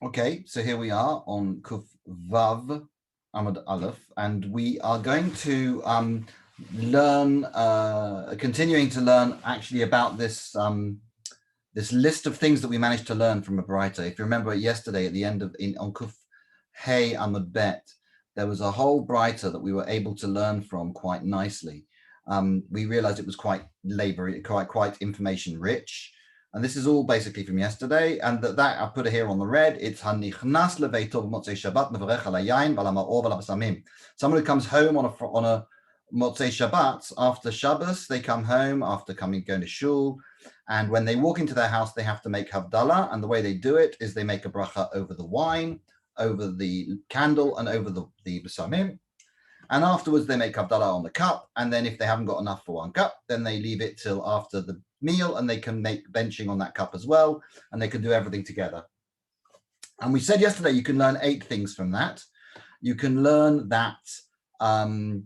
Okay, so here we are on Kuf Vav Amud Aleph, and we are going to learn, continuing to learn actually about this this list of things that we managed to learn from a Braita. If you remember yesterday at the end of on Kuf Hey Amud Bet, there was a whole Braita that we were able to learn from quite nicely. We realized it was quite quite information rich. And this is all basically from yesterday, and that I put it here on the red. It's hanichnas leveito b'motzei Shabbat mevarech al hayayin v'al ha'ma'or v'al ha'basamim. Someone who comes home on a motzei Shabbat after Shabbos, they come home after going to shul, and when they walk into their house, they have to make havdalah. And the way they do it is they make a bracha over the wine, over the candle, and over the basamim. And afterwards, they make havdalah on the cup. And then if they haven't got enough for one cup, then they leave it till after the meal, and they can make benching on that cup as well, and they can do everything together. And we said yesterday you can learn 8 things from that. You can learn that the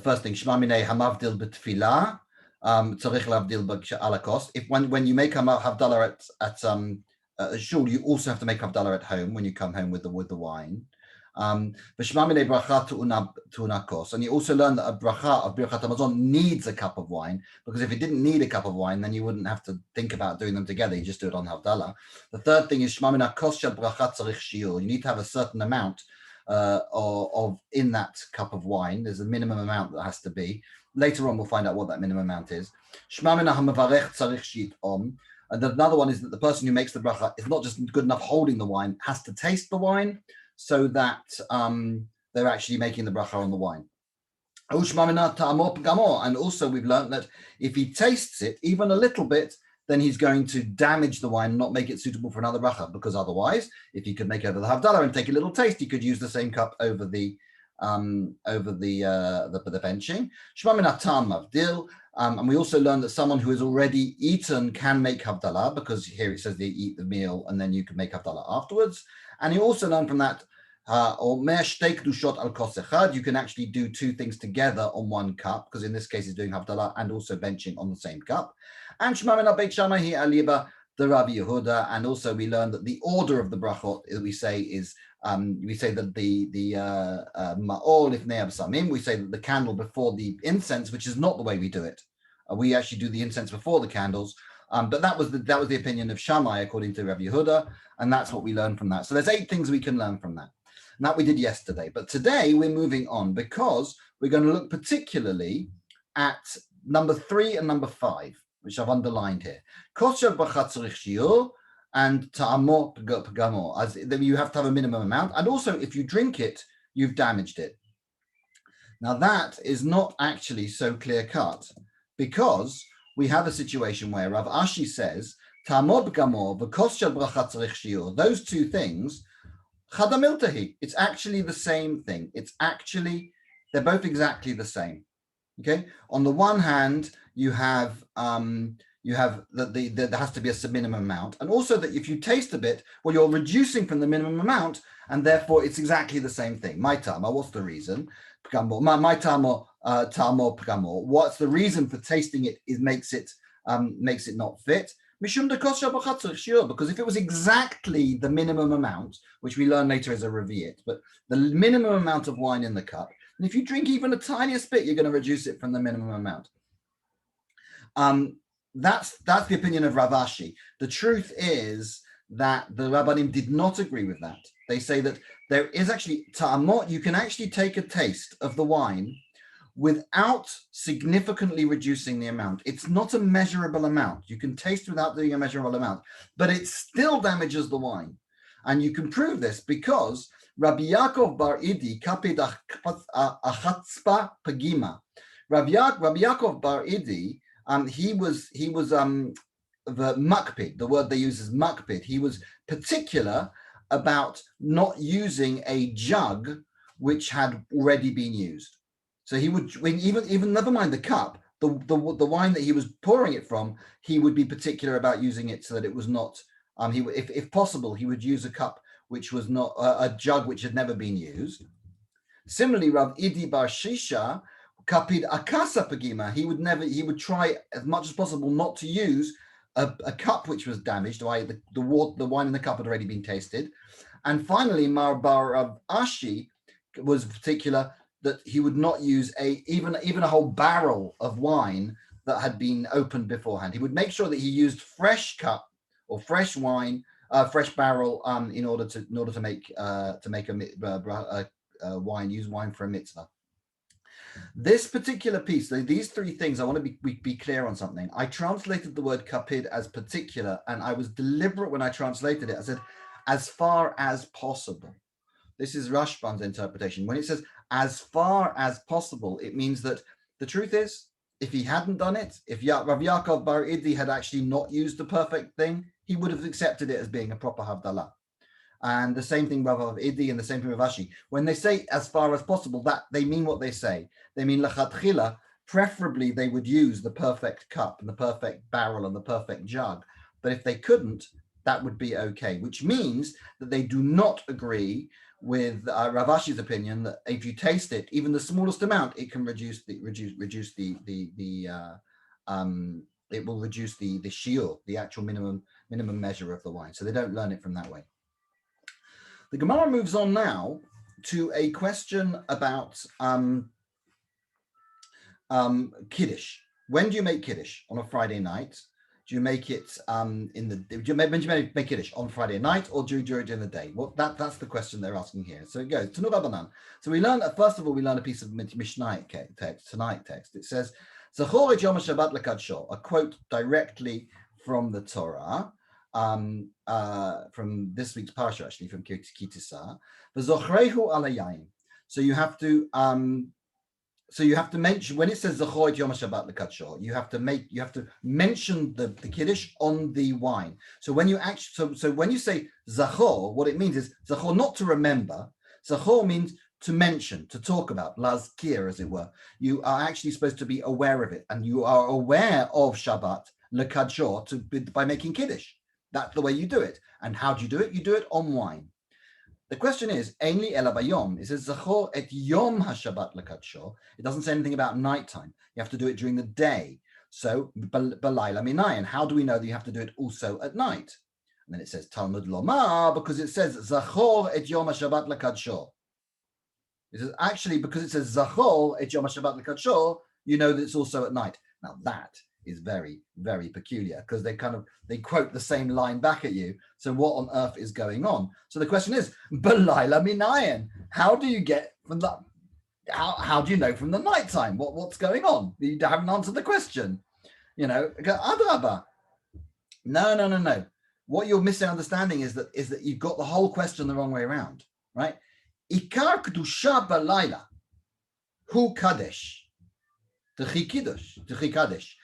first thing, Shema minei hamavdil b'tfilah, tzarich lavdil ala kos. If when you make havdalah at shul, you also have to make havdalah at home when you come home with the wine. And you also learn that a bracha of Birchat Hamazon needs a cup of wine, because if it didn't need a cup of wine, then you wouldn't have to think about doing them together. You just do it on Havdalah. The third thing is Shema min hakos shel bracha tzarich shiur. You need to have a certain amount of in that cup of wine. There's a minimum amount that has to be. Later on, we'll find out what that minimum amount is. Shema min hamavarech tzarich shit'om. And another one is that the person who makes the bracha is not just good enough holding the wine, has to taste the wine, so that they're actually making the bracha on the wine. And also we've learned that if he tastes it even a little bit, then he's going to damage the wine, not make it suitable for another bracha, because otherwise, if he could make over the havdalah and take a little taste, he could use the same cup over the benching. And we also learned that someone who has already eaten can make havdalah, because here it says they eat the meal and then you can make havdalah afterwards. And you also learn from that, you can actually do 2 things together on one cup, because in this case he's doing havdalah and also benching on the same cup. And the Rabbi Yehuda, and also we learned that the order of the brachot we say is we say that the ma'or lifnei habasamim, we say that the candle before the incense, which is not the way we do it. We actually do the incense before the candles. But that was the opinion of Shammai according to Rabbi Yehuda, and that's what we learned from that. So there's 8 things we can learn from that. And that we did yesterday. But today we're moving on, because we're going to look particularly at number 3 and number 5, which I've underlined here. Kosher bracha tzarich shiur and ta'amo pagamo. As you have to have a minimum amount, and also if you drink it, you've damaged it. Now that is not actually so clear cut, because we have a situation where Rav Ashi says, Ta'amod gamor v'kos shel bracha tzarich shiur. Those 2 things, chadamiltahi. It's actually the same thing. They're both exactly the same. Okay. On the one hand, you have that there has to be a minimum amount, and also that if you taste a bit, well, you're reducing from the minimum amount, and therefore it's exactly the same thing. My tama, what's the reason? My tama. What's the reason for tasting it makes it not fit? Because if it was exactly the minimum amount, which we learn later as a revi'it, but the minimum amount of wine in the cup, and if you drink even the tiniest bit, you're going to reduce it from the minimum amount. That's the opinion of Rav Ashi. The truth is that the Rabbanim did not agree with that. They say that there is actually ta'amot. You can actually take a taste of the wine without significantly reducing the amount. It's not a measurable amount. You can taste without doing a measurable amount, but it still damages the wine. And you can prove this because Rabbi Yaakov bar Idi kapid achatzpa pagima. Rabbi Yaakov bar Idi, he was the makpid. The word they use is makpid. He was particular about not using a jug which had already been used. So he would, even never mind the cup, the wine that he was pouring it from, he would be particular about using it so that it was not. If possible, he would use a cup which was not a jug which had never been used. Similarly, Rav Idi bar Shisha kapid akasa pagima. He would try as much as possible not to use a cup which was damaged, i.e. the wine in the cup had already been tasted. And finally, Mar Ashi was particular that he would not use even a whole barrel of wine that had been opened beforehand. He would make sure that he used fresh cup or fresh wine, fresh barrel, in order to make wine, use wine for a mitzvah. This particular piece, these three things, I want to be clear on something. I translated the word kapid as particular, and I was deliberate when I translated it. I said, as far as possible. This is Rashban's interpretation. When it says as far as possible, it means that the truth is, if he hadn't done it, if Rav Yaakov Bar Idi had actually not used the perfect thing, he would have accepted it as being a proper Havdalah. And the same thing Rav Idi and the same thing Rav Ashi. When they say as far as possible, that they mean what they say. They mean lechatchila, preferably they would use the perfect cup and the perfect barrel and the perfect jug. But if they couldn't, that would be okay, which means that they do not agree with Rav Ashi's opinion that if you taste it, even the smallest amount, it can reduce the it will reduce the shiur, the actual minimum measure of the wine. So they don't learn it from that way. The Gemara moves on now to a question about Kiddush. When do you make Kiddush? On a Friday night? Do you make it when do you make Kiddush? On Friday night or do you do it during the day? Well, that's the question they're asking here. So it goes, Tanu Rabbanan. So we learn, first of all, we learn a piece of Mishnah text, tonight text. It says, Zachor et Yom HaShabbat l'kadsho, a quote directly from the Torah, from this week's parasha, actually, from Ki Tisa. V'zochrehu al hayayin. So you have to mention, when it says Zachor et Yom HaShabbat l'kadsho, you have to mention the kiddush on the wine. So when you actually, so when you say Zachor, what it means is Zachor, not to remember. Zachor means to mention, to talk about, lazkir, as it were. You are actually supposed to be aware of it, and you are aware of Shabbat l'kadsho by making kiddush. That's the way you do it. And how do you do it? You do it on wine. The question is, Einli ela bayom. It says Zachor et Yom HaShabbat l'kadsho. It doesn't say anything about nighttime. You have to do it during the day. So balayla minayin. How do we know that you have to do it also at night? And then it says Talmud lomar, because it says Zachor et Yom HaShabbat l'kadsho. It says actually, because it says Zachor et Yom HaShabbat l'kadsho, you know that it's also at night. Now that is very, very peculiar, because they quote the same line back at you. So what on earth is going on? So the question is, Balayla minayin. How do you get from that? How do you know from the nighttime what's going on? You haven't answered the question. You know, Adrabah. No. What you're misunderstanding is that you've got the whole question the wrong way around, right? Ikar kedusha balayla hu kadesh. T'chi kadesh.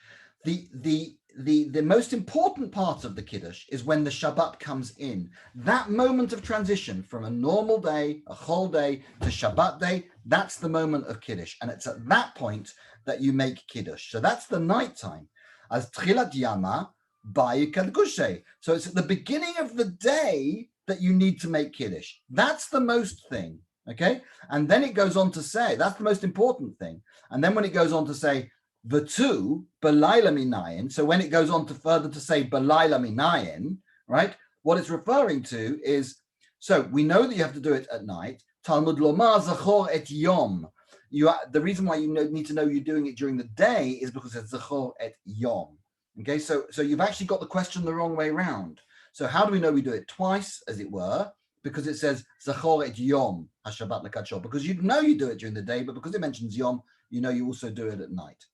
The most important part of the Kiddush is when the Shabbat comes in. That moment of transition from a normal day, a whole day, to Shabbat day, that's the moment of Kiddush. And it's at that point that you make Kiddush. So that's the nighttime. As Tchilat Yama, Bayu Kadgushe. So it's at the beginning of the day that you need to make Kiddush. That's the most thing. Okay? And then it goes on to say, that's the most important thing. And then when it goes on to say, the two, Balayla minayin. So when it goes on to further to say Balayla minayin, right? What it's referring to is, so we know that you have to do it at night. Talmud lomar Zachor et Yom. The reason why you need to know you're doing it during the day is because it's Zachor et Yom. Okay, so you've actually got the question the wrong way around. So how do we know we do it twice, as it were? Because it says Zachor et Yom HaShabbat l'kadsho. Because you know you do it during the day, but because it mentions Yom, you know you also do it at night.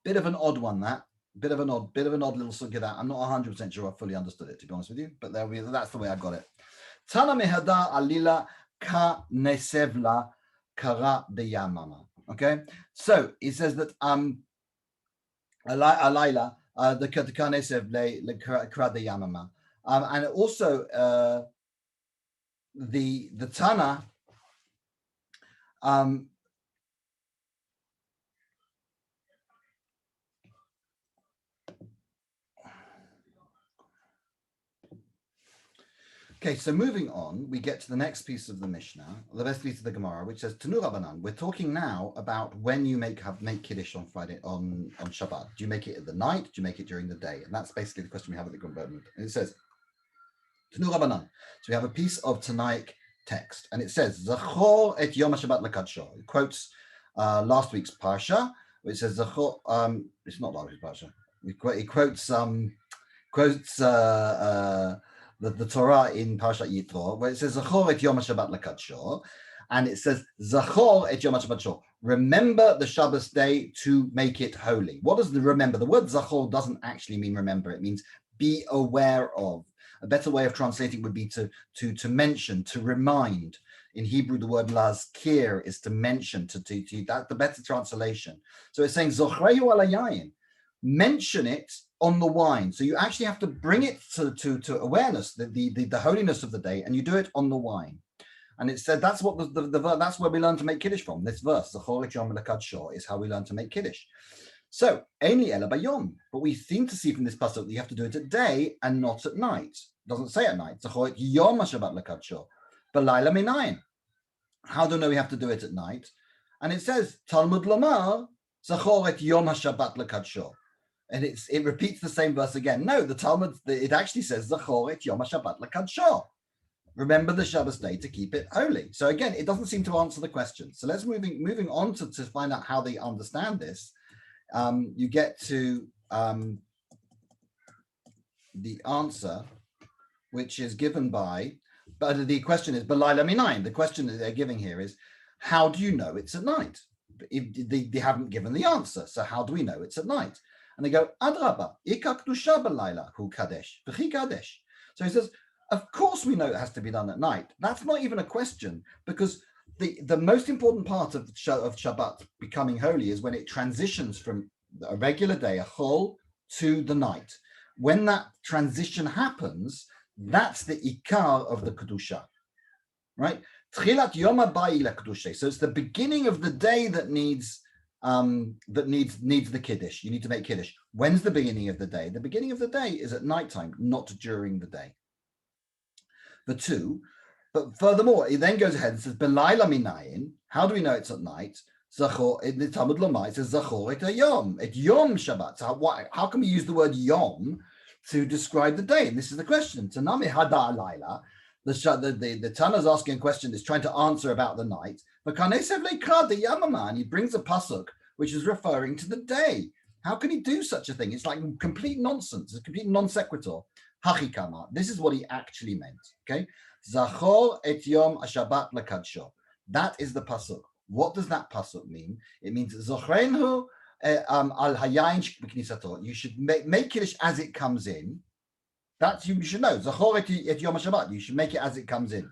Bit of an odd one, that. Bit of an odd little sugya that. I'm not 100% sure I fully understood it, to be honest with you, but that's the way I got it. Tana mehada alila ka nesevla kara beyamama. Okay, so it says that alayla the ka nesev le kara beyamama, and also the Tana Okay, so moving on, we get to the next piece of the Mishnah, the best piece of the Gemara, which says Tanu Rabbanan. We're talking now about when you make Kiddush on Friday on Shabbat. Do you make it at the night? Do you make it during the day? And that's basically the question we have at the Gemara. And it says Tanu Rabbanan. So we have a piece of Tanaic text, and it says Zachor et Yom HaShabbat lekadsho. It quotes last week's parsha, which says Zachor. It's not last week's parsha. It quotes the Torah in Parashat Yitro, where it says Zachor et Yom HaShabbat lekadsho, and it says Zachor et Yom HaShabbat. Remember the Shabbos day to make it holy. What does the remember? The word Zachor doesn't actually mean remember. It means be aware of. A better way of translating would be to mention, to remind. In Hebrew, the word lazkir is to mention, to that's the better translation. So it's saying Zochrehu ala yayin. Mention it on the wine. So you actually have to bring it to awareness, the holiness of the day, and you do it on the wine. And it said that's what that's where we learn to make Kiddush from. This verse, Zachor Yom lekadsho, is how we learn to make Kiddush. So Eini ela bayom, but we seem to see from this pasuk that you have to do it at day and not at night. It doesn't say at night. Zachor Yom HaShabbat lekadsho, b'layla minayin. How do we know we have to do it at night? And it says Talmud Lomar Zachor et Yom HaShabbat lekadsho. And it repeats the same verse again. No, the Talmud, it actually says Zachor et Yom HaShabbat lekadsho. Remember the Shabbos day to keep it holy. So again, it doesn't seem to answer the question. So let's moving on to find out how they understand this. You get to the answer, which is given by, but the question is B'layla minayin. The question that they're giving here is, how do you know it's at night? They haven't given the answer, so how do we know it's at night? And they go, Adraba, Ika Kedusha b'layla hu kadesh, v'chi kadesh. So he says, of course we know it has to be done at night. That's not even a question, because the most important part of Shabbat becoming holy is when it transitions from a regular day, a chol, to the night. When that transition happens, that's the ikar of the kedusha, right? Tchilat yom habai lekdusha. So it's the beginning of the day that needs the kiddush. You need to make kiddush. When's the beginning of the day? The beginning of the day is at nighttime, not during the day. The two. But furthermore, it then goes ahead and says, B'layla minayin. How do we know it's at night? Zachor, in the Talmud Lomar, it says, Zachor et Yom Shabbat. So how can we use the word Yom to describe the day? And this is the question. Tanami hada alayla. The Tana is asking a question, is trying to answer about the night. And he brings a pasuk, which is referring to the day. How can he do such a thing? It's like complete nonsense. It's a complete non sequitur. Hachikama. This is what he actually meant. Okay. Zachor et Yom HaShabbat lekadsho. That is the pasuk. What does that pasuk mean? It means Zochrenhu al hayayin b'knisato. You should make Kiddush as it comes in. That's you should know. Zachor et Yom HaShabbat. You should make it as it comes in.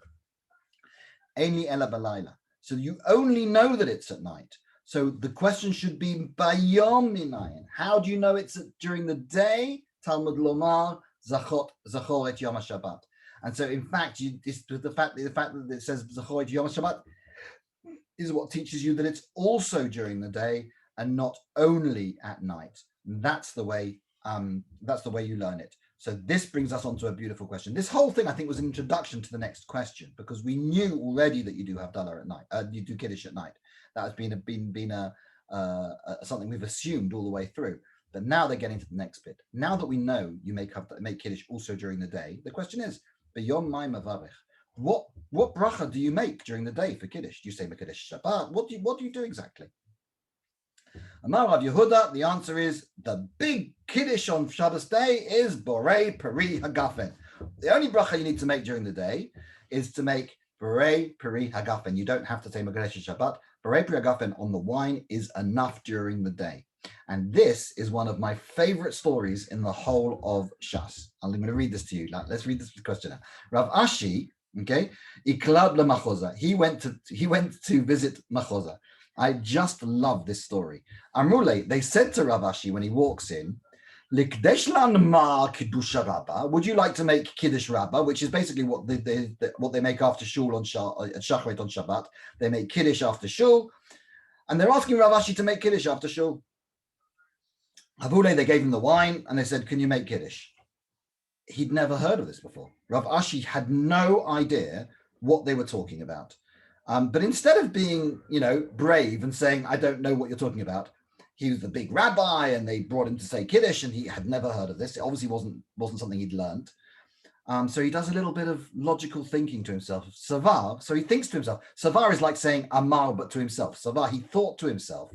Eini ela b'layla. So you only know that it's at night. So the question should be bayom minayin. How do you know it's during the day? Talmud Lomar Zachor et Yom HaShabbat. And so, in fact, the fact that it says Zachor et Yom HaShabbat is what teaches you that it's also during the day and not only at night. That's the way you learn it. So this brings us on to a beautiful question. This whole thing, I think, was an introduction to the next question, because we knew already that you do have Havdalah at night. You do Kiddush at night. That has been something we've assumed all the way through. But now they're getting to the next bit. Now that we know you make Kiddush also during the day, the question is, B'yom mai mavarich. What bracha do you make during the day for Kiddush? Do you say Kiddush Shabbat? What do you do exactly? Amar Rav Yehuda, the answer is the big Kiddush on Shabbos day is Borei Peri Hagafen. The only bracha you need to make during the day is to make Borei Peri Hagafen. You don't have to say Kiddush Shabbat. Borei Peri Hagafen on the wine is enough during the day. And this is one of my favorite stories in the whole of Shas. I'm going to read this to you. Let's read this question now. Rav Ashi, okay, Iklab leMachoza. He went to visit Machoza. I just love this story. Amrule, they said to Rav Ashi when he walks in, Likdesh lan ma Kiddusha Rabba. Would you like to make Kiddush Rabba, which is basically what they make after shul on Shacharit on Shabbat. They make Kiddush after shul, and they're asking Rav Ashi to make Kiddush after shul. Havule, they gave him the wine, and they said, "Can you make Kiddush?" he'd never heard of this before. Rav Ashi had no idea what they were talking about. But instead of being, brave and saying, I don't know what you're talking about, he was the big rabbi and they brought him to say Kiddush and he had never heard of this. It obviously wasn't something he'd learned. So he does a little bit of logical thinking to himself. Savar, so he thinks to himself. Savar is like saying Amar, but to himself. Savar, he thought to himself,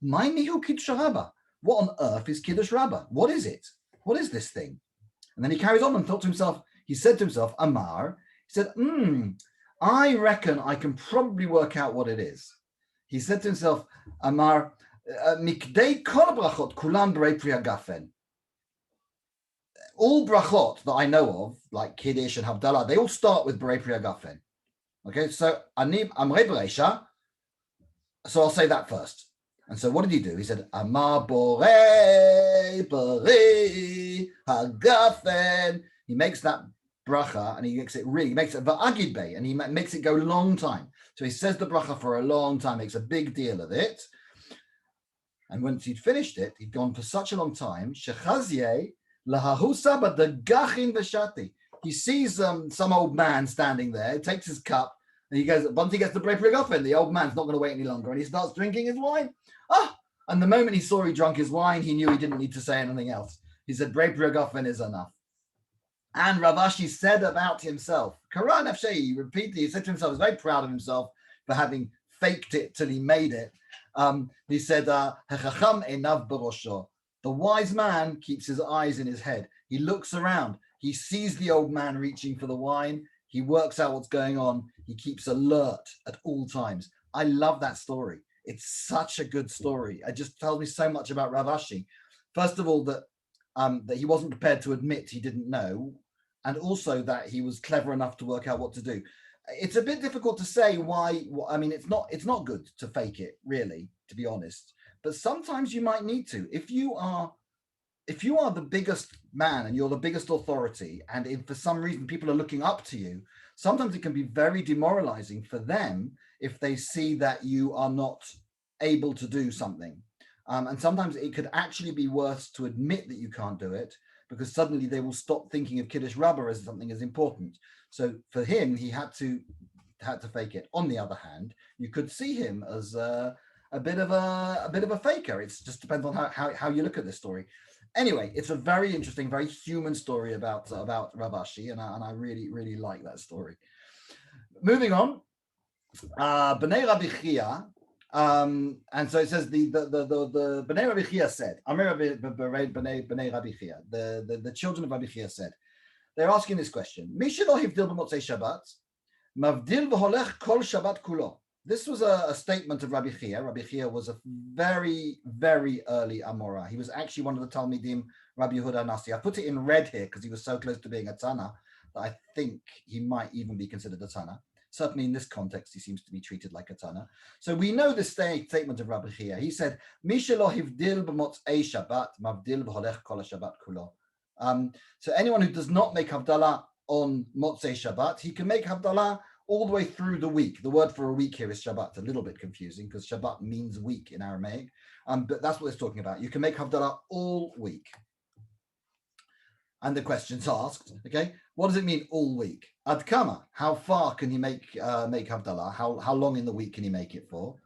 my mihu Kiddush Rabbah. What on earth is Kiddush Rabbah? What is it? What is this thing? And then he carries on and thought to himself, he said to himself, Amar, he said, I reckon I can probably work out what it is. He said to himself, Amar, Mikdei kol brachot kulam b'rei pri hagafen. All brachot that I know of, like Kiddush and Havdalah, they all start with b'rei pri hagafen. Okay, so Amrei b'reisha. So I'll say that first. And so what did he do? He said, Amar borei b'rei hagafen. He makes that bracha and he makes it va'agid bei, and he makes it go a long time. So he says the bracha for a long time, makes a big deal of it. And once he'd finished it, he'd gone for such a long time. Shechazye lahahusa badagachin v'shati. He sees some old man standing there, takes his cup, and he goes, once he gets the b'rei pri hagafen, the old man's not going to wait any longer, and he starts drinking his wine. And the moment he saw he drunk his wine, he knew he didn't need to say anything else. He said, b'rei pri hagafen is enough. And Rav Ashi said about himself, Karan Afshei, repeatedly, he said to himself, he was very proud of himself for having faked it till he made it. He said, Hechacham enav barosho. The wise man keeps his eyes in his head. He looks around. He sees the old man reaching for the wine. He works out what's going on. He keeps alert at all times. I love that story. It's such a good story. It just tells me so much about Rav Ashi. First of all, that he wasn't prepared to admit he didn't know, and also that he was clever enough to work out what to do. It's a bit difficult to say why. I mean, it's not good to fake it, really, to be honest. But sometimes you might need to. If you are the biggest man and you're the biggest authority, and if for some reason people are looking up to you, sometimes it can be very demoralizing for them if they see that you are not able to do something. And sometimes it could actually be worse to admit that you can't do it, because suddenly they will stop thinking of Kiddush Rabbah as something as important. So for him, he had to fake it. On the other hand, you could see him as a bit of a faker. It just depends on how you look at this story. Anyway, it's a very interesting, very human story about Rav Ashi, and I really, really like that story. Moving on, Bnei Rabbi Chia. And so it says the Bnei Rabbi Chia said, Bnei Rabbi Chia, the children of Rabbi Chia said, they're asking this question: Mishelo hivdil b'motzei Shabbat, mavdil v'holech kol Shabbat kulo. This was a statement of Rabbi Chia. Rabbi Chia was a very, very early Amora. He was actually one of the Talmidim, Rabbi Yehuda Nasi. I put it in red here because he was so close to being a Tana that I think he might even be considered a Tana. Certainly in this context, he seems to be treated like a Tana. So we know the statement of Rabbi Chia. He said, Mishelo hivdil b'motzei Shabbat, mavdil v'holech kol Shabbat kulo. So anyone who does not make Havdalah on Motzei Shabbat, he can make Havdalah all the way through the week. The word for a week here is Shabbat. A little bit confusing because Shabbat means week in Aramaic. But that's what it's talking about. You can make Havdalah all week. And the question's asked, okay, what does it mean all week? Ad kama, how far can he make Havdalah? How long in the week can he make it for?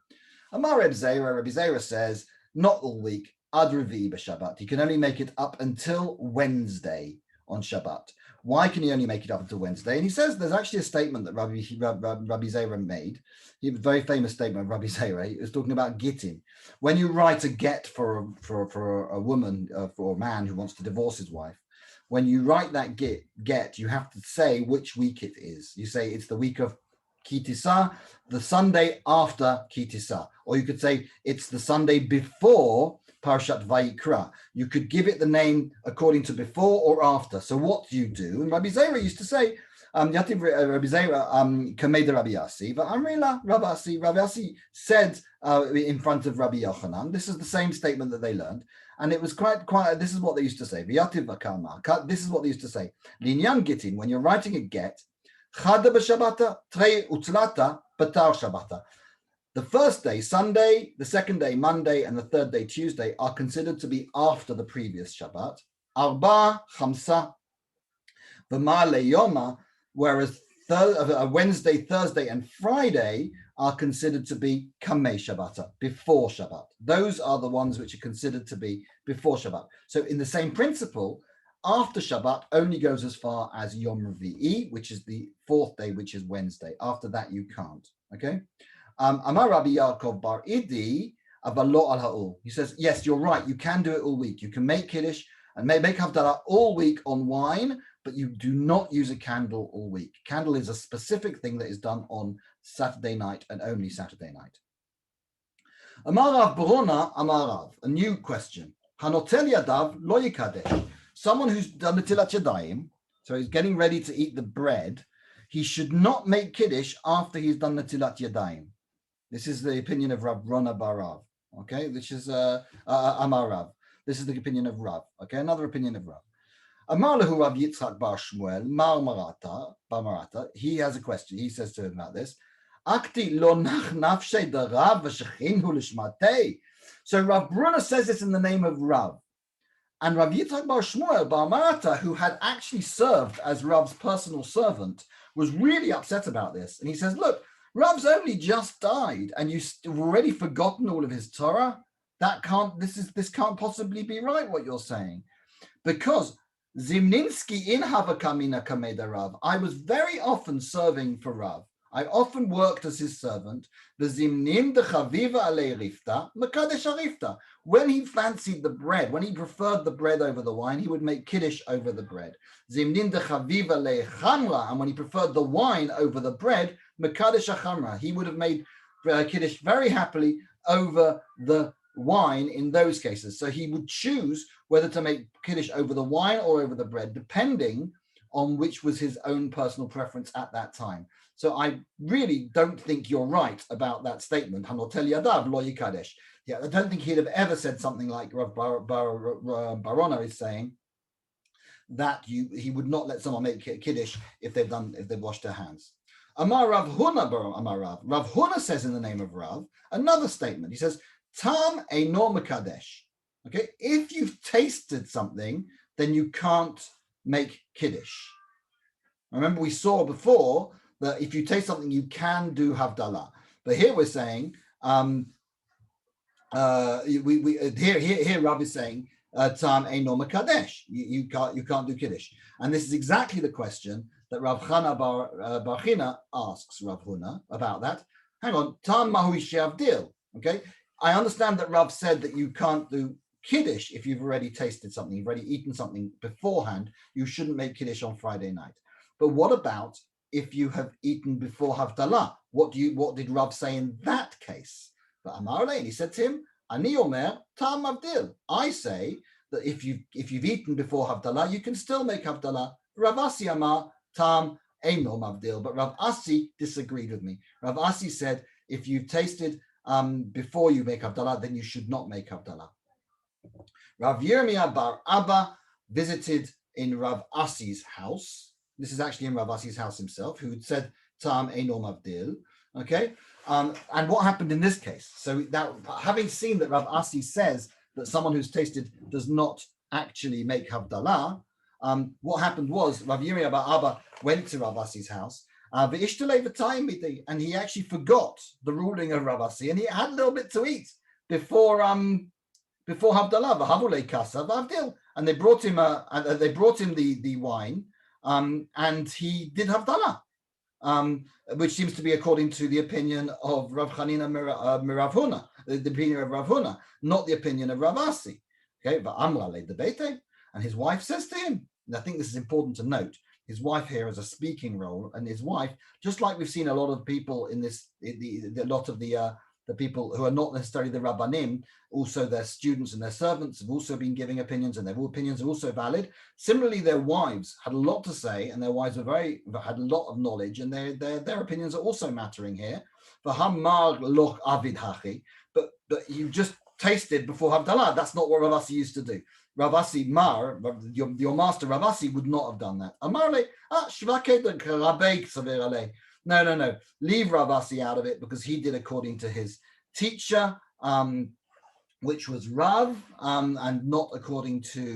Amar Reb Zera says, not all week. Ad Revi b'Shabbat. He can only make it up until Wednesday on Shabbat. Why can he only make it up until Wednesday? And he says there's actually a statement that Rabbi Zera made. He had a very famous statement of Rabbi Zera. He was talking about gittin. When you write a get for a woman, for a man who wants to divorce his wife, when you write that get, you have to say which week it is. You say it's the week of Ki Tisa, the Sunday after Ki Tisa. Or you could say it's the Sunday before Parshat Vayikra. You could give it the name according to before or after. So what do you do? And Rabbi Zera used to say, Yativ Rabbi Zera, Kamei de Rabbi Yassi, but Amrila Rabbi Yassi said in front of Rabbi Yochanan, this is the same statement that they learned. And it was quite, this is what they used to say. Yativ Vakama, this is what they used to say. Linyan Gittin, when you're writing a get, Chada b'Shabbata, Trei utzlata, Patar Shabbata. The first day, Sunday, the second day, Monday, and the third day, Tuesday, are considered to be after the previous Shabbat. Arba, Chamsa, V'male Yoma, whereas Wednesday, Thursday, and Friday are considered to be Kamei Shabbata, before Shabbat. Those are the ones which are considered to be before Shabbat. So in the same principle, after Shabbat only goes as far as Yom Revi'i, which is the fourth day, which is Wednesday. After that, you can't. Okay. Amar Rabbi Yaakov Bar Idi Avalo al Ha'ul. He says, yes, you're right. You can do it all week. You can make Kiddush and make Havdalah all week on wine, but you do not use a candle all week. Candle is a specific thing that is done on Saturday night and only Saturday night. Amar Rav Barona Amar Rav, a new question. Hanotel Yadav Lo Yikadesh. Someone who's done Netilat Yadayim, so he's getting ready to eat the bread, he should not make Kiddush after he's done Netilat Yadayim. This is the opinion of Rav Rona Bar Rav. Okay, this is Amar Rav. This is the opinion of Rav. Okay, another opinion of Rav. Amar lehu Rav Yitzchak Bar Shmuel Mar Marata. He has a question. He says to him about this. Akti lo nach nafshe darav v'shechinhu lishmatei. So Rav Bruna says this in the name of Rav. And Rav Yitzchak Bar Shmuel Bar Marata, who had actually served as Rav's personal servant, was really upset about this. And he says, look, Rav's only just died, and you've already forgotten all of his Torah. This can't possibly be right, what you're saying. Because Zimninsky in Havakamina Kameda Rav, I was very often serving for Rav. I often worked as his servant. The Zimnim de Chaviva alei rifta, Makadesh arifta. When he fancied the bread, when he preferred the bread over the wine, he would make Kiddush over the bread. Zimnim de Chaviva alei chamra, and when he preferred the wine over the bread, Makadesh achamra. He would have made Kiddush very happily over the wine in those cases. So he would choose whether to make Kiddush over the wine or over the bread, depending on which was his own personal preference at that time. So I really don't think you're right about that statement. Hanotel yadav lo yikadesh. Yeah, I don't think he'd have ever said something like Rav Barona is saying, that he would not let someone make Kiddush if they've washed their hands. Amar Rav Huna Amar Rav. Rav Huna says in the name of Rav another statement. He says, Tam eino mekadesh. Okay, if you've tasted something, then you can't make Kiddush. Remember, we saw before that if you taste something, you can do Havdalah. But here we're saying, here Rav is saying, Tam eino mekadesh. You can't do Kiddush. And this is exactly the question that Rav Chana Bar China asks Rav Huna about that. Hang on, Tam mahu she'avdil. Okay, I understand that Rav said that you can't do Kiddush if you've already tasted something, you've already eaten something beforehand. You shouldn't make Kiddush on Friday night. But what about if you have eaten before Havdalah? What did Rav say in that case? But Amar Lein, he said to him, Ani Omer Tam Avdil. I say that if you've eaten before Havdalah, you can still make Havdalah. Rav Asi Amar Tam Eino Mavdil. But Rav Asi disagreed with me. Rav Asi said, if you've tasted before you make Havdalah, then you should not make Havdalah. Rav Yirmiyah Bar Abba visited in Rav Asi's house. This is actually in Rav Asi's house himself, who had said Tam Eino Mavdil. Okay, and what happened in this case? So that, having seen that Rav Asi says that someone who's tasted does not actually make Havdalah, what happened was Rav Yirmiyah Bar Abba went to Rav Asi's house, and he actually forgot the ruling of Rav Asi, and he had a little bit to eat before Havdalah, and they brought him the wine, and he did Havdalah, which seems to be according to the opinion of Rav Chanina Mirav Huna, the opinion of Rav Huna, not the opinion of Rav Asi. Okay, but Amra le debate, and his wife says to him, and I think this is important to note, his wife here has a speaking role, and his wife, just like we've seen a lot of people in this, the people who are not necessarily the Rabbanim, also their students and their servants have also been giving opinions, and their opinions are also valid. Similarly, their wives had a lot to say, and their wives had a lot of knowledge, and their opinions are also mattering here. But you just tasted before Havdalah. That's not what Rav Asi used to do. Rav Asi your master Rav Asi would not have done that. No. Leave Rav Asi out of it, because he did according to his teacher, which was Rav, and not according to